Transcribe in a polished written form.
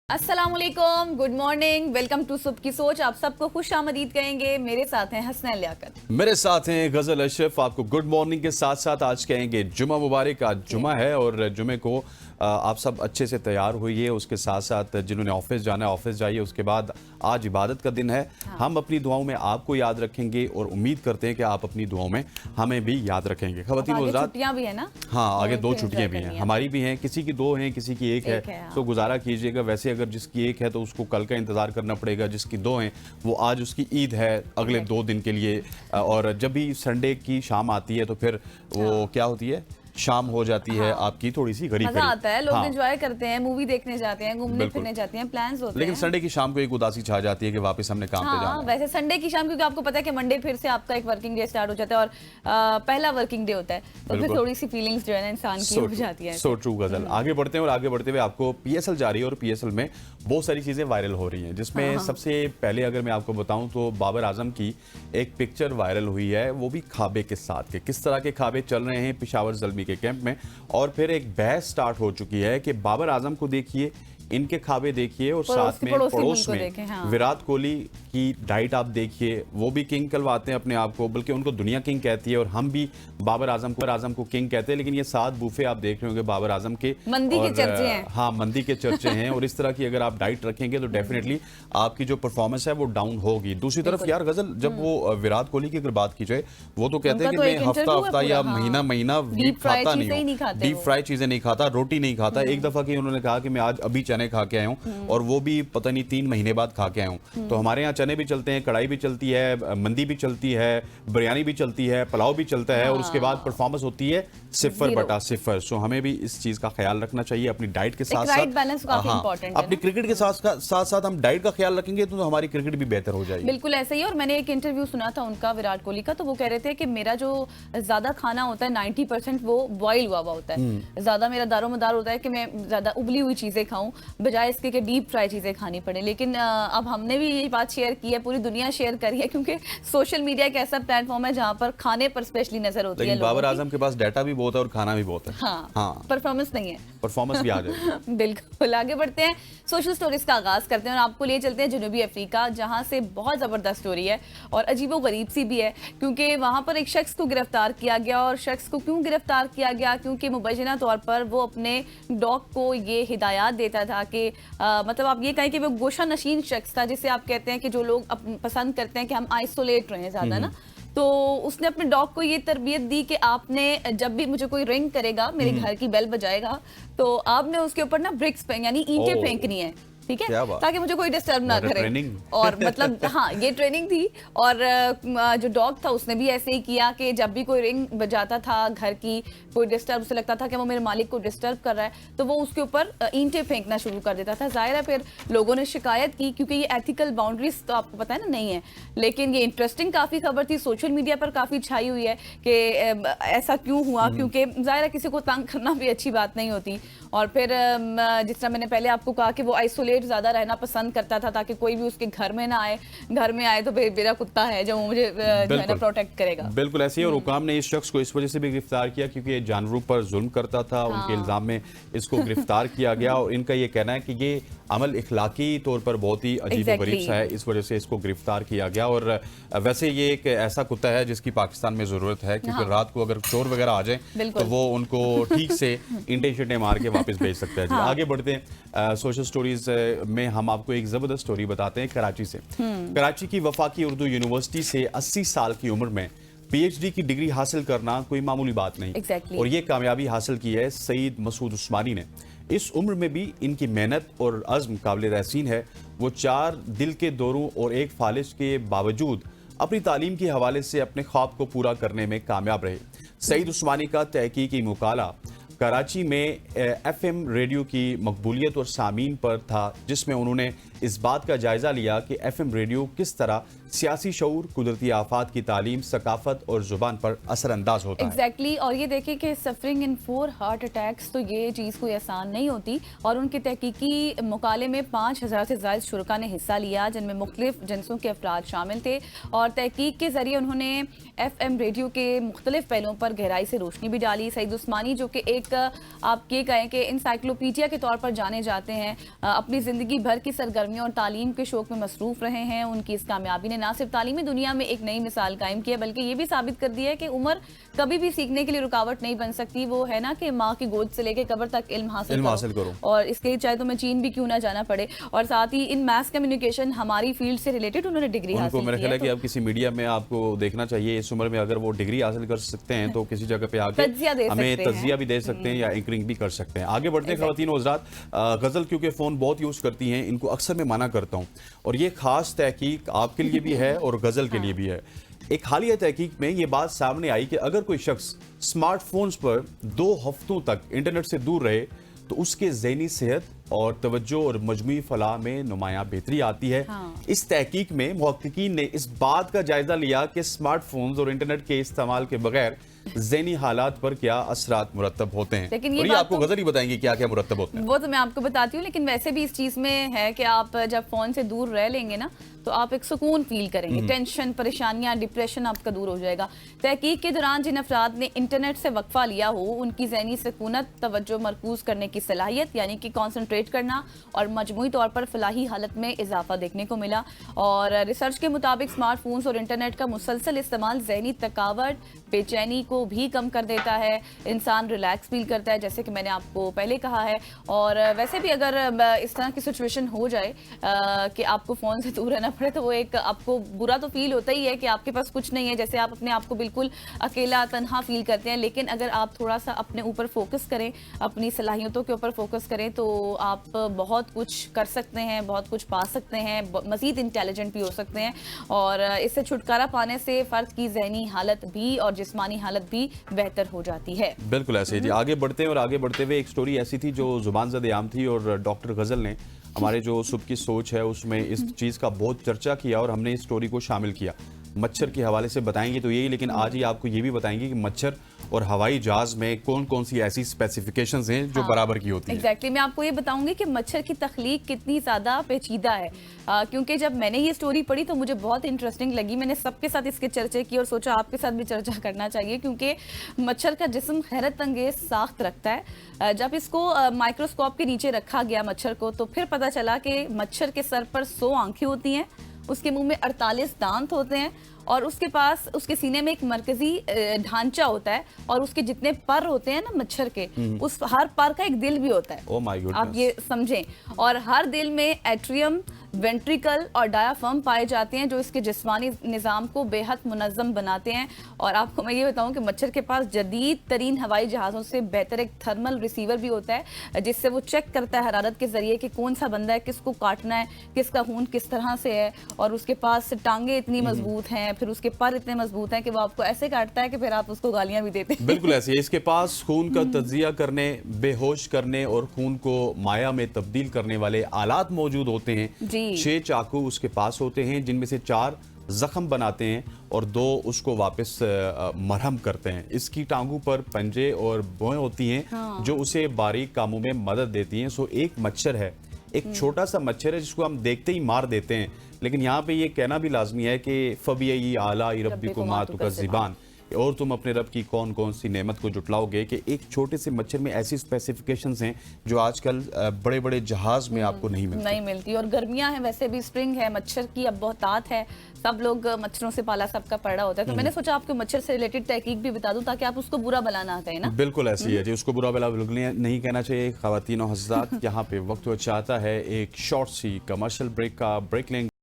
अस्सलाम वालेकुम, good morning, welcome to सुबह की सोच। आप सबको खुश आमदीद कहेंगे। मेरे साथ हैं हसनैन लियाकत, मेरे साथ हैं गजल अशरफ। आपको गुड मॉर्निंग के साथ साथ आज कहेंगे जुमा मुबारक। आज जुमा है और जुमे को आप सब अच्छे से तैयार होइए। उसके साथ साथ जिन्होंने ऑफिस जाना है ऑफिस जाइए। उसके बाद आज इबादत का दिन है। हम अपनी दुआओं में आपको याद रखेंगे और उम्मीद करते हैं कि आप अपनी दुआओं में हमें भी याद रखेंगे। खवातीन हज़रात, छुट्टियां भी है ना? हाँ, आगे तो दो फिर छुट्टियां भी enjoy हैं। करनी है। हमारी भी हैं, किसी की दो हैं, किसी की एक है। हाँ। तो गुजारा कीजिएगा। वैसे अगर जिसकी एक है तो उसको कल का इंतजार करना पड़ेगा। जिसकी दो हैं वो आज उसकी ईद है अगले 2 दिन के लिए। और जब भी संडे की शाम आती है तो फिर वो क्या होती है, शाम हो जाती है आपकी थोड़ी सी गरीब मजा आता है, लोग हाँ, एंजॉय करते हैं, मूवी देखने जाते हैं, घूमने बिल्कुल। फिरने जाते हैं, प्लान्स होते लेकिन हैं। संडे की शाम को एक उदासी छा जाती है कि वापस हमने काम पे हाँ, जाना है। वैसे संडे की शाम, क्योंकि आपको पता है कि मंडे फिर से आपका एक वर्किंग डे स्टार्ट हो जाता है और पहला वर्किंग डे होता है, तो फिर बिल्कुल। थोड़ी सी फीलिंग्स जो है ना इंसान की हो जाती है। सो ट्रू गजल। आगे बढ़ते हैं और आगे बढ़ते हुए आपको पीएसएल जारी है और पीएसएल में बहुत सारी चीजें वायरल हो रही हैं, जिसमें सबसे पहले अगर मैं आपको बताऊं तो बाबर आजम की एक पिक्चर वायरल हुई है, वो भी खाबे के साथ के। किस तरह के खाबे चल रहे हैं पेशावर ज़ल्मी के कैंप में। और फिर एक बहस स्टार्ट हो चुकी है कि बाबर आजम को देखिए, इनके खाबे देखिए और साथ में पड़ोस में देखें, हाँ। विराट कोहली की डाइट आप देखिए। वो भी किंग कहलवाते हैं अपने आप को, बल्कि उनको दुनिया किंग कहती है और हम भी बाबर आजम को किंग कहते हैं। लेकिन ये 7 बूफे आप देख रहे होंगे बाबर आजम के, मंदी के चर्चे हैं। हाँ, मंदी के चर्चे हैं। और इस तरह की अगर आप डाइट रखेंगे तो डेफिनेटली आपकी जो परफॉर्मेंस है वो डाउन होगी। दूसरी तरफ यार गजल, जब वो विराट कोहली की अगर बात की जाए, वो तो कहते हैं कि उनका तो मैं एक हफ्ता इंटरव्यू है हफ्ता या पूरा, हाँ। महीना महीना Deep fried खाता चीजें ही नहीं नहीं खाते हूँ, डीप वो। फ्राई चीजें नहीं खाता, रोटी नहीं खाता। एक दफा की उन्होंने कहा कि मैं आज अभी चने खा के आया हूँ और वो भी पता नहीं 3 महीने बाद खा के आया हूँ। तो हमारे यहाँ चने भी चलते हैं, कढ़ाई भी चलती है, मंदी भी चलती है, बिरयानी भी चलती है, पुलाव भी चलता है और उसके बाद परफॉर्मेंस होती है 0/0। सो हमें भी इस चीज का ख्याल रखना चाहिए अपनी डाइट के साथ राइट बैलेंस काफी हाँ, इंपॉर्टेंट है अपनी ना? क्रिकेट के साथ हम डाइट का ख्याल रखेंगे तो हमारी क्रिकेट भी बेहतर हो जाएगी। बिल्कुल ऐसा ही है। और मैंने एक इंटरव्यू सुना था उनका, विराट कोहली का, तो वो कह रहे थे कि मेरा जो ज्यादा खाना होता है 90% वो बॉयल हुआ होता है। ज्यादा मेरा दारोमदार होता है कि मैं ज्यादा उबली हुई चीजें खाऊं बजाय इसके कि डीप फ्राई चीजें खानी पड़े। लेकिन अब हमने भी ये बात शेयर की है, पूरी दुनिया शेयर करी है, क्योंकि सोशल मीडिया एक ऐसा प्लेटफॉर्म है जहां पर खाने पर स्पेशली नजर होती है लेकिन लोगों बाबर की। आजम के पास डाटा भी बहुत है और खाना भी बहुत है। हाँ, परफॉर्मेंस नहीं है, परफॉर्मेंस भी आ जाएगी। बिल्कुल। आगे बढ़ते हैं, सोशल स्टोरीज का आगाज करते हैं और आपको लिए चलते हैं जनूबी अफ्रीका, जहां से बहुत जबरदस्त स्टोरी है और अजीबो गरीब सी भी है, क्योंकि वहां पर एक शख्स को गिरफ्तार किया गया। और शख्स को क्यों गिरफ्तार किया गया? क्योंकि मुबैना तौर पर वो अपने डॉग को ये हिदायत देता था कि मतलब आप ये कहें कि वो गोशा नशीन शख्स था, जिसे आप कहते हैं कि जो लोग पसंद करते हैं कि हम आइसोलेट रहें ज्यादा ना। तो उसने अपने डॉग को ये तरबियत दी कि आपने जब भी मुझे कोई रिंग करेगा, मेरे घर की बेल बजाएगा, तो आपने उसके ऊपर ना ब्रिक्स यानी ईंटें फेंकनी है, ठीक है, ताकि मुझे कोई डिस्टर्ब ना करे। और मतलब हाँ, ये ट्रेनिंग थी। और जो डॉग था उसने भी ऐसे ही किया कि जब भी कोई रिंग बजाता था घर की, कोई डिस्टर्ब, उसे लगता था कि वो मेरे मालिक को डिस्टर्ब कर रहा है, तो वो उसके ऊपर ईंटें फेंकना शुरू कर देता था। जाहिर है फिर लोगों ने शिकायत की, क्योंकि ये एथिकल बाउंड्रीज तो आपको पता है ना नहीं है। लेकिन ये इंटरेस्टिंग काफी खबर थी, सोशल मीडिया पर काफी छाई हुई है कि ऐसा क्यों हुआ, क्योंकि जाहिर है किसी को तंग करना भी अच्छी बात नहीं होती। और फिर जिस तरह मैंने पहले आपको कहा कि वो आइसोलेट ज्यादा रहना पसंद करता था ताकि कोई भी उसके घर में ना आए, घर में आए तो मेरा कुत्ता है जो मुझे जो है ना प्रोटेक्ट करेगा। बिल्कुल ऐसे ही। और हुकाम ने इस शख्स को इस वजह से भी गिरफ्तार किया क्योंकि ये जानवरों पर जुल्म करता था। उनके इल्जाम में इसको गिरफ्तार किया गया और इनका ये कहना है कि ये अमल इखलाकी तौर पर बहुत ही अजीबोगरीब सा है, इस वजह से इसको गिरफ्तार किया गया। और वैसे ये एक ऐसा कुत्ता है जिसकी पाकिस्तान में जरूरत है, क्योंकि रात को अगर चोर वगैरह आ जाए तो वो उनको ठीक से इंटे शिटे मार के वापस भेज सकता है। आगे बढ़ते हैं सोशल स्टोरीज में, हम आपको एक जबरदस्त स्टोरी बताते हैं कराची से। कराची की वफाकी उर्दू यूनिवर्सिटी से 80 साल की उम्र में पीएचडी की डिग्री हासिल करना कोई मामूली बात नहीं। और ये कामयाबी हासिल की है सईद मसूद उस्मानी ने। इस उम्र में भी इनकी मेहनत और अज़्म काबिल तहसीन है। वो 4 दिल के दौरों और एक फालिज के बावजूद अपनी तालीम के हवाले से अपने ख्वाब को पूरा करने में कामयाब रहे। सईद उस्मानी का तहकीकी मुकाला कराची में FM रेडियो की मकबूलियत और सामीन पर था, जिसमें उन्होंने इस बात का जायजा लिया कि FM रेडियो किस तरह सियासी शऊर, कुदरती आफात की तालीम, सकाफत और जुबान पर असरअंदाज होता है। एग्जैक्टली और ये देखें कि सफरिंग इन 4 हार्ट अटैक्स, तो ये चीज़ कोई आसान नहीं होती। और उनके तहकीकी मुकाले में 5000 से ज़ायद शुरका ने हिस्सा लिया, जिनमें मुख्तलिफ जिनसों के अफराद शामिल थे। और तहकीक के जरिए उन्होंने FM रेडियो के मुख्तलिफ पहलुओं पर गहराई से रोशनी भी डाली। सईद उस्मानी, जो कि एक आप ये कहें कि इंसाइक्लोपीडिया के तौर पर जाने जाते हैं, अपनी ज़िंदगी भर की सरगर्मियों और तालीम के शौक में मसरूफ़ रहे हैं। उनकी इस कामयाबी ने ना सिर्फ तालीमी दुनिया में एक नई मिसाल कायम की है, बल्कि ये भी साबित कर दिया है कि उम्र कभी भी सीखने के लिए रुकावट नहीं बन सकती। वो है ना कि माँ की गोद से लेकर कब्र तक इल्म हासिल करो। और इसके चाहे तो मैं चीन भी क्यों ना जाना पड़े। और साथ ही इन मास कम्युनिकेशन हमारी फील्ड से रिलेटेड उन्होंने डिग्री हासिल की है। मेरा ख्याल है कि अब किसी मीडिया में आपको देखना चाहिए, इस उम्र में अगर वो डिग्री हासिल कर सकते हैं तो किसी जगह पे आके हमें तज्जिया भी दे सकते हैं या एंकरिंग भी कर सकते हैं। आगे बढ़ते हैं खवातीन और हज़रात, गजल क्योंकि फोन बहुत यूज करती हैं, इनको अक्सर मैं मना करता हूँ और ये खास तहकीक आपके लिए भी है और गजल के लिए भी है। एक हालिया तहकीक में ये बात सामने आई कि अगर कोई शख्स स्मार्टफोन्स पर 2 हफ्तों तक इंटरनेट से दूर रहे तो उसके ज़हनी सेहत और तवज्जो और मजमूई फलाह में नुमायां बेहतरी आती है। इस तहकीक में मुहक्किकीन ने इस बात का जायजा लिया कि स्मार्टफोन्स और इंटरनेट के इस्तेमाल के बगैर ज़हनी हालात पर क्या असरात मुरतब होते हैं। लेकिन ये आपको गजल ही बताएंगे क्या क्या मुरतब होते हैं। वो तो मैं आपको बताती हूँ, लेकिन वैसे भी इस चीज़ में है कि आप जब फ़ोन से दूर रह लेंगे ना तो आप एक सुकून फील करेंगे, टेंशन, परेशानियां, डिप्रेशन आपका दूर हो जाएगा। तहकीक के दौरान जिन अफराद ने इंटरनेट से वक्फा लिया हो, उनकी ज़हनी सुकूनत, तवज्जो मरकूज करने की सलाहियत यानी कि कॉन्सनट्रेट करना और मजमूई तौर पर फलाही हालत में इजाफा देखने को मिला। और रिसर्च के मुताबिक स्मार्टफोन्स और इंटरनेट का मुसलसल इस्तेमाल ज़हनी थकावट, बेचैनी को भी कम कर देता है। इंसान रिलैक्स फील करता है, जैसे कि मैंने आपको पहले कहा है। और वैसे भी अगर इस तरह की सिचुएशन हो जाए कि आपको फ़ोन से दूर रहना पड़े तो वो एक आपको बुरा तो फील होता ही है कि आपके पास कुछ नहीं है, जैसे आप अपने आप को बिल्कुल अकेला तन्हा फील करते हैं। लेकिन अगर आप थोड़ा सा अपने ऊपर फोकस करें, अपनी सलाहियतों के ऊपर फोकस करें तो आप बहुत कुछ कर सकते हैं, बहुत कुछ पा सकते हैं, मज़ीद इंटेलिजेंट भी हो सकते हैं। और इससे छुटकारा पाने से फ़र्द की ज़हनी हालत भी और जिस्मानी हालत भी बेहतर हो जाती है। बिल्कुल ऐसे ही जी। आगे बढ़ते हैं और आगे बढ़ते हुए एक स्टोरी ऐसी थी जो जुबान ज़द आम थी और डॉक्टर गजल ने हमारे जो सुबह की सोच है उसमें इस चीज़ का बहुत चर्चा किया और हमने इस स्टोरी को शामिल किया। मच्छर के हवाले से बताएंगे तो यही, लेकिन आज ही आपको ये भी बताएंगे कि मच्छर और हवाई जहाज में कौन कौन सी ऐसी स्पेसिफिकेशंस हैं जो बराबर की होती हैं। एग्जैक्टली मैं आपको ये बताऊंगी कि मच्छर की तख्लीक कितनी ज़्यादा पेचीदा है। क्योंकि जब मैंने ये स्टोरी पढ़ी तो मुझे बहुत इंटरेस्टिंग लगी। मैंने सबके साथ इसके चर्चे की और सोचा आपके साथ भी चर्चा करना चाहिए, क्योंकि मच्छर का जिस्म हैरत अंगेज साख्त रखता है। जब इसको माइक्रोस्कोप के नीचे रखा गया मच्छर को, तो फिर पता चला कि मच्छर के सर पर 100 आंखें होती हैं, उसके मुंह में 48 दांत होते हैं और उसके पास उसके सीने में एक मरकजी ढांचा होता है और उसके जितने पर होते हैं ना मच्छर के, उस हर पर का एक दिल भी होता है। ओह माय गॉडनेस, आप ये समझें। और हर दिल में एट्रियम, वेंट्रिकल और डायाफ्राम पाए जाते हैं जो इसके जिस्मानी निज़ाम को बेहद मुनज़्ज़म बनाते हैं। और आपको मैं ये बताऊं कि मच्छर के पास जदीद तरीन हवाई जहाज़ों से बेहतर एक थर्मल रिसीवर भी होता है, जिससे वो चेक करता है हरारत के ज़रिए कि कौन सा बंदा है, किसको काटना है, किसका खून किस तरह से है। और उसके पास टांगे इतनी मजबूत हैं, फिर उसके पर इतने मजबूत हैं कि वो आपको ऐसे काटता है कि फिर आप उसको गालियाँ भी देते हैं। बिल्कुल ऐसे ही। इसके पास खून का तज्जिया करने, बेहोश करने और खून को माया में तब्दील करने वाले आलात मौजूद होते हैं। 6 चाकू उसके पास होते हैं, जिनमें से 4 जख्म बनाते हैं और 2 उसको वापस मरहम करते हैं। इसकी टांगों पर पंजे और भौं होती हैं जो उसे बारीक कामों में मदद देती हैं। सो एक मच्छर है, एक छोटा सा मच्छर है जिसको हम देखते ही मार देते हैं। लेकिन यहाँ पे ये कहना भी लाजमी है कि फबी आला रब्बिकुम मा तुकज़्ज़िबान, और तुम अपने रब की कौन कौन सी नेमत को जुटलाओगे। कि एक छोटे से मच्छर में ऐसी स्पेसिफिकेशंस हैं जो आजकल बड़े बड़े जहाज में आपको नहीं मिलती। और गर्मियां हैं, वैसे भी स्प्रिंग है, मच्छर की अब बहुतात है, सब लोग मच्छरों से पाला सबका पड़ा होता है। तो मैंने सोचा आपको मच्छर से रिलेटेड तहकीक भी बता दूं ताकि आप उसको बुरा भला ना कहें ना। बिल्कुल ऐसी है जी, उसको बुरा भला बिल्कुल नहीं कहना चाहिए। ख़वातीन और हज़रात, यहाँ पे वक्त हो चाहता है एक शॉर्ट सी कमर्शियल ब्रेक का। ब्रेक लेंगे।